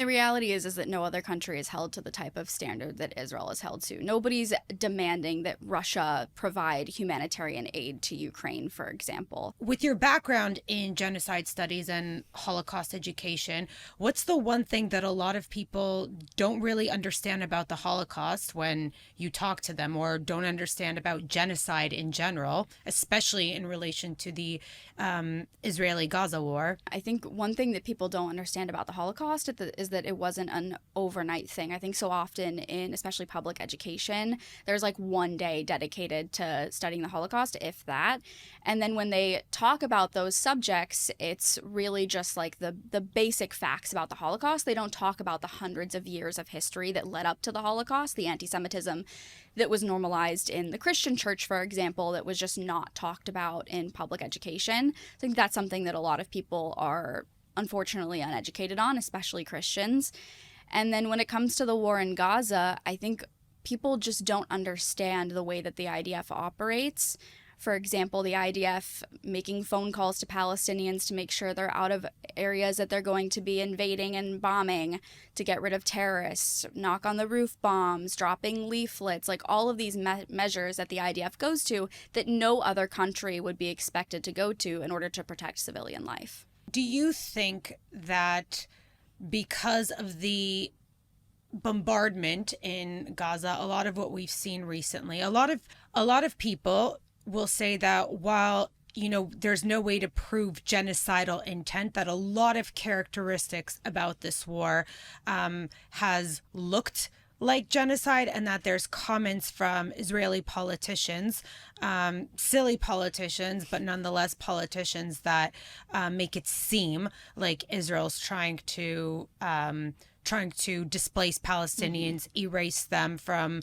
The reality is that no other country is held to the type of standard that Israel is held to. Nobody's demanding that Russia provide humanitarian aid to Ukraine, for example. With your background in genocide studies and Holocaust education, what's the one thing that a lot of people don't really understand about the Holocaust when you talk to them, or don't understand about genocide in general, especially in relation to the Israeli Gaza war? I think one thing that people don't understand about the Holocaust is that it wasn't an overnight thing. I think so often in especially public education, there's like one day dedicated to studying the Holocaust, if that. And then when they talk about those subjects, it's really just like the basic facts about the Holocaust. They don't talk about the hundreds of years of history that led up to the Holocaust, the anti-Semitism that was normalized in the Christian church, for example, that was just not talked about in public education. I think that's something that a lot of people are unfortunately uneducated on, especially Christians. And then when it comes to the war in Gaza, I think people just don't understand the way that the IDF operates. For example, the IDF making phone calls to Palestinians to make sure they're out of areas that they're going to be invading and bombing to get rid of terrorists, knock on the roof bombs, dropping leaflets, like all of these measures that the IDF goes to that no other country would be expected to go to in order to protect civilian life. Do you think that because of the bombardment in Gaza, a lot of what we've seen recently, a lot of people will say that while there's no way to prove genocidal intent, that a lot of characteristics about this war has looked like genocide, and that there's comments from Israeli politicians, silly politicians, but nonetheless politicians that make it seem like Israel's trying to displace Palestinians, erase them from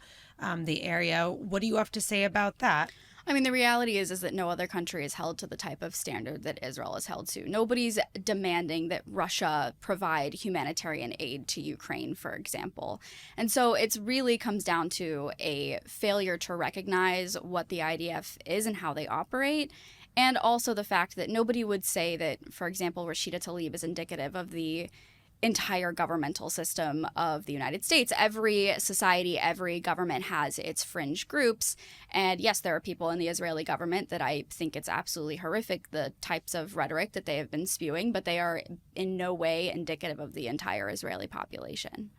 the area. What do you have to say about that? I mean, the reality is that no other country is held to the type of standard that Israel is held to. Nobody's demanding that Russia provide humanitarian aid to Ukraine, for example. And so it really comes down to a failure to recognize what the IDF is and how they operate. And also the fact that nobody would say that, for example, Rashida Tlaib is indicative of the entire governmental system of the United States. Every society, every government has its fringe groups. And yes, there are people in the Israeli government that I think it's absolutely horrific, the types of rhetoric that they have been spewing, but they are in no way indicative of the entire Israeli population.